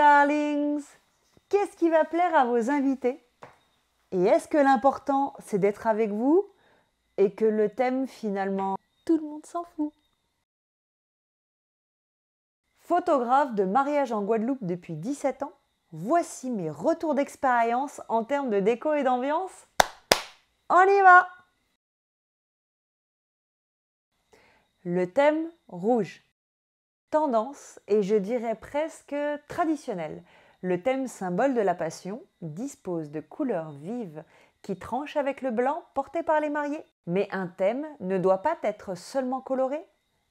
darlings! Qu'est-ce qui va plaire à vos invités? Et est-ce que l'important, c'est d'être avec vous et que le thème, finalement, tout le monde s'en fout? Photographe de mariage en Guadeloupe depuis 17 ans, voici mes retours d'expérience en termes de déco et d'ambiance. On y va! Le thème rouge. Tendance et je dirais presque traditionnelle. Le thème symbole de la passion dispose de couleurs vives qui tranchent avec le blanc porté par les mariés. Mais un thème ne doit pas être seulement coloré.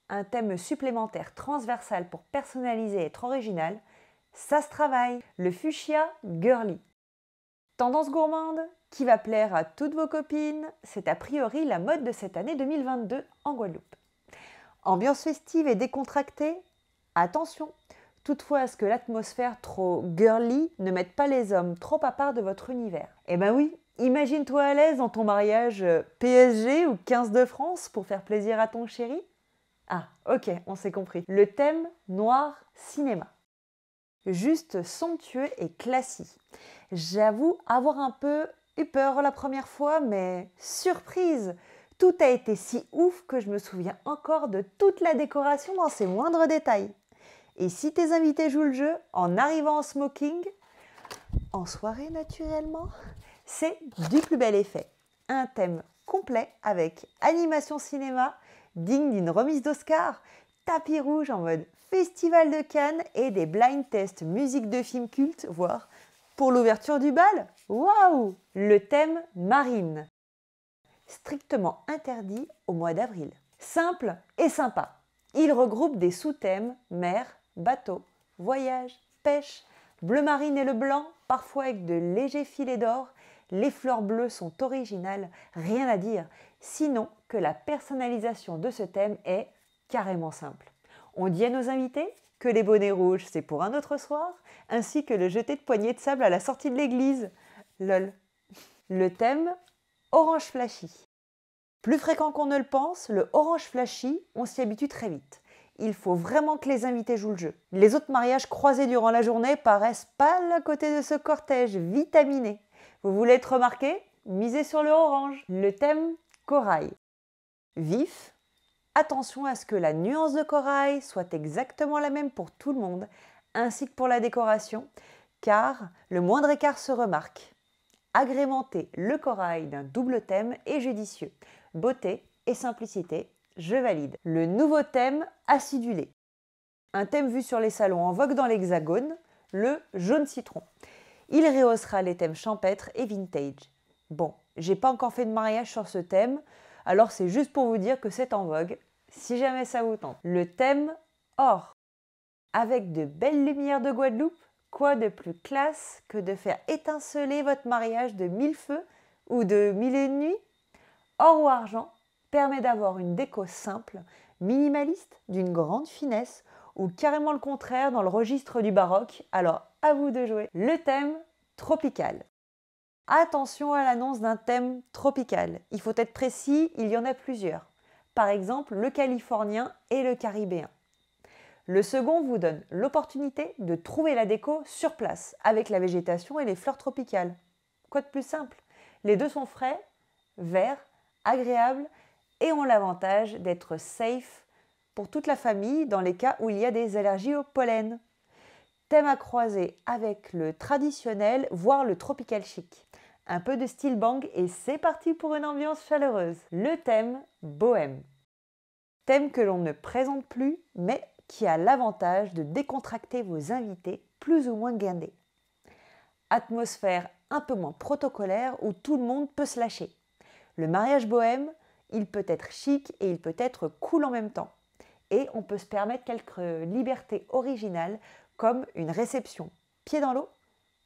Un thème supplémentaire transversal pour personnaliser et être original, ça se travaille. Le fuchsia girly. Tendance gourmande qui va plaire à toutes vos copines, c'est a priori la mode de cette année 2022 en Guadeloupe. Ambiance festive et décontractée, attention, toutefois à ce que l'atmosphère trop girly ne mette pas les hommes trop à part de votre univers. Eh ben oui, imagine-toi à l'aise dans ton mariage PSG ou 15 de France pour faire plaisir à ton chéri. Ah, ok, on s'est compris. Le thème noir cinéma. Juste somptueux et classique. J'avoue avoir un peu eu peur la première fois, mais surprise! Tout a été si ouf que je me souviens encore de toute la décoration dans ses moindres détails. Et si tes invités jouent le jeu en arrivant en smoking, en soirée naturellement, c'est du plus bel effet. Un thème complet avec animation cinéma, digne d'une remise d'Oscar, tapis rouge en mode Festival de Cannes et des blind tests musique de film culte, voire pour l'ouverture du bal. Waouh! Le thème marine. Strictement interdit au mois d'avril. Simple et sympa. Il regroupe des sous-thèmes mer, bateau, voyage, pêche, bleu marine et le blanc, parfois avec de légers filets d'or. Les fleurs bleues sont originales, rien à dire, sinon que la personnalisation de ce thème est carrément simple. On dit à nos invités que les bonnets rouges c'est pour un autre soir, ainsi que le jeté de poignée de sable à la sortie de l'église. Lol. Le thème orange flashy. Plus fréquent qu'on ne le pense, le orange flashy, on s'y habitue très vite. Il faut vraiment que les invités jouent le jeu. Les autres mariages croisés durant la journée paraissent pâles à côté de ce cortège vitaminé. Vous voulez être remarqué? Misez sur le orange. Le thème corail. Vif. Attention à ce que la nuance de corail soit exactement la même pour tout le monde, ainsi que pour la décoration, car le moindre écart se remarque. Agrémenter le corail d'un double thème est judicieux. Beauté et simplicité, je valide. Le nouveau thème acidulé. Un thème vu sur les salons en vogue dans l'Hexagone, le jaune citron. Il rehaussera les thèmes champêtres et vintage. Bon, j'ai pas encore fait de mariage sur ce thème, alors c'est juste pour vous dire que c'est en vogue, si jamais ça vous tente. Le thème or. Avec de belles lumières de Guadeloupe, quoi de plus classe que de faire étinceler votre mariage de 1000 feux ou de 1001 nuits? Or ou argent permet d'avoir une déco simple, minimaliste, d'une grande finesse, ou carrément le contraire dans le registre du baroque, alors à vous de jouer. Le thème tropical. Attention à l'annonce d'un thème tropical. Il faut être précis, il y en a plusieurs. Par exemple, le californien et le caribéen. Le second vous donne l'opportunité de trouver la déco sur place, avec la végétation et les fleurs tropicales. Quoi de plus simple? Les deux sont frais, verts, agréables et ont l'avantage d'être safe pour toute la famille dans les cas où il y a des allergies au pollen. Thème à croiser avec le traditionnel, voire le tropical chic. Un peu de style bang et c'est parti pour une ambiance chaleureuse. Le thème bohème. Thème que l'on ne présente plus, mais qui a l'avantage de décontracter vos invités plus ou moins guindés. Atmosphère un peu moins protocolaire où tout le monde peut se lâcher. Le mariage bohème, il peut être chic et il peut être cool en même temps. Et on peut se permettre quelques libertés originales comme une réception pied dans l'eau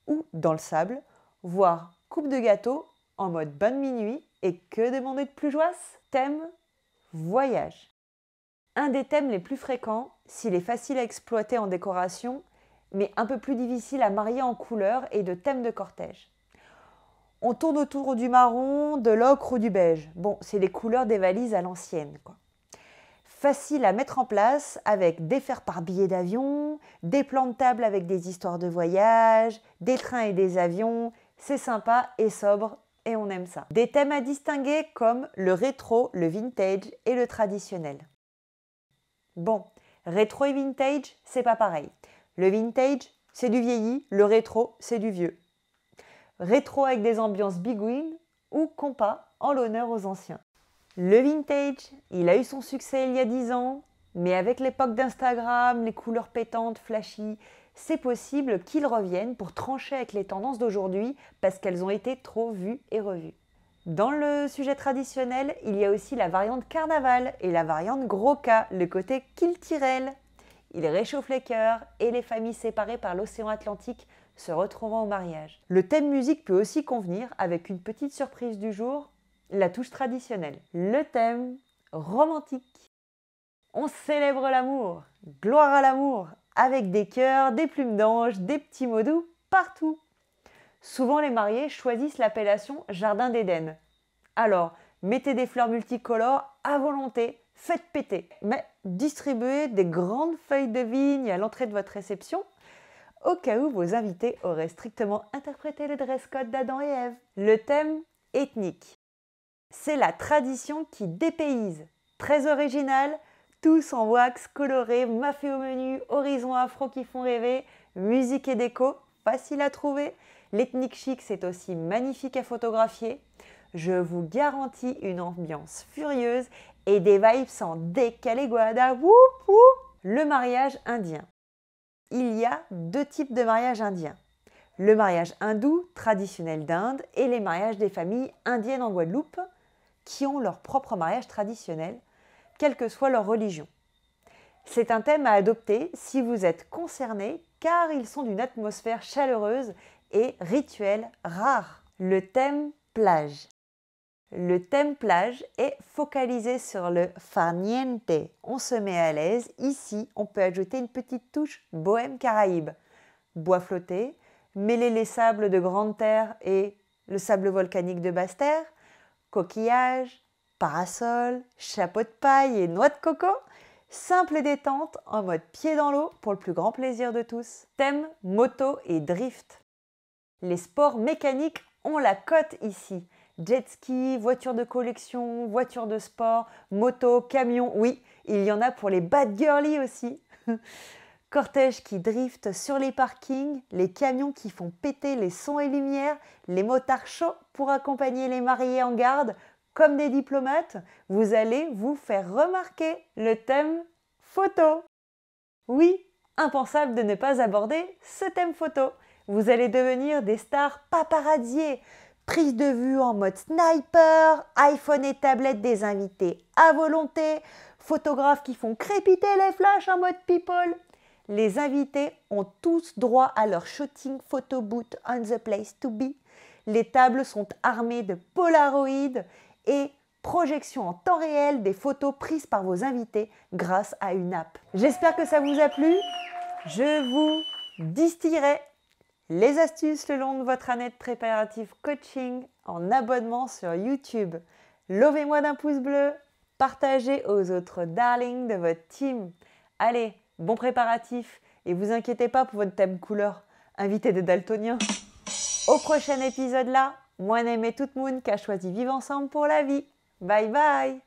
ou dans le sable, voire coupe de gâteau en mode bonne minuit et que demander de plus joyeux? Thème voyage. Un des thèmes les plus fréquents, s'il est facile à exploiter en décoration, mais un peu plus difficile à marier en couleurs et de thèmes de cortège. On tourne autour du marron, de l'ocre ou du beige. Bon, c'est les couleurs des valises à l'ancienne, quoi. Facile à mettre en place avec des faire par billets d'avion, des plans de table avec des histoires de voyage, des trains et des avions. C'est sympa et sobre et on aime ça. Des thèmes à distinguer comme le rétro, le vintage et le traditionnel. Bon, rétro et vintage, c'est pas pareil. Le vintage, c'est du vieilli, le rétro, c'est du vieux. Rétro avec des ambiances bigouines ou compas en l'honneur aux anciens. Le vintage, il a eu son succès il y a 10 ans, mais avec l'époque d'Instagram, les couleurs pétantes, flashy, c'est possible qu'il revienne pour trancher avec les tendances d'aujourd'hui parce qu'elles ont été trop vues et revues. Dans le sujet traditionnel, il y a aussi la variante carnaval et la variante gros cas, le côté kiltirel. Il réchauffe les cœurs et les familles séparées par l'océan Atlantique se retrouvant au mariage. Le thème musique peut aussi convenir avec une petite surprise du jour, la touche traditionnelle. Le thème romantique. On célèbre l'amour, gloire à l'amour, avec des cœurs, des plumes d'ange, des petits mots doux partout. Souvent les mariés choisissent l'appellation jardin d'Éden. Alors, mettez des fleurs multicolores à volonté, faites péter. Mais distribuez des grandes feuilles de vigne à l'entrée de votre réception, au cas où vos invités auraient strictement interprété le dress code d'Adam et Ève. Le thème ethnique. C'est la tradition qui dépayse. Très originale, tous en wax coloré, mafé au menu, horizons afro qui font rêver, musique et déco, facile à trouver. L'ethnique chic, c'est aussi magnifique à photographier. Je vous garantis une ambiance furieuse et des vibes sans décalé guada. Woup, woup. Le mariage indien. Il y a deux types de mariage indien. Le mariage hindou, traditionnel d'Inde, et les mariages des familles indiennes en Guadeloupe, qui ont leur propre mariage traditionnel, quelle que soit leur religion. C'est un thème à adopter si vous êtes concerné, car ils sont d'une atmosphère chaleureuse et rituel rare. Le thème plage. Le thème plage est focalisé sur le farniente. On se met à l'aise. Ici, on peut ajouter une petite touche bohème caraïbe. Bois flotté, mêler les sables de grande terre et le sable volcanique de basse terre, coquillages, parasols, chapeau de paille et noix de coco. Simple détente en mode pied dans l'eau pour le plus grand plaisir de tous. Thème moto et drift. Les sports mécaniques ont la cote ici. Jet ski, voiture de collection, voiture de sport, moto, camion, oui, il y en a pour les bad girly aussi. Cortège qui drift sur les parkings, les camions qui font péter les sons et lumières, les motards chauds pour accompagner les mariés en garde, comme des diplomates, vous allez vous faire remarquer le thème photo. Oui, impensable de ne pas aborder ce thème photo. Vous allez devenir des stars paparazziers. Prise de vue en mode sniper, iPhone et tablette des invités à volonté, photographes qui font crépiter les flashs en mode people. Les invités ont tous droit à leur shooting photo booth on the place to be. Les tables sont armées de Polaroid et projection en temps réel des photos prises par vos invités grâce à une app. J'espère que ça vous a plu. Je vous distillerai les astuces le long de votre année de préparatif coaching en abonnement sur YouTube. Lovez-moi d'un pouce bleu, partagez aux autres darlings de votre team. Allez, bon préparatif et vous inquiétez pas pour votre thème couleur. Invitez des daltoniens. Au prochain épisode là, moi n'aimais toute moon qui a choisi vivre ensemble pour la vie. Bye bye.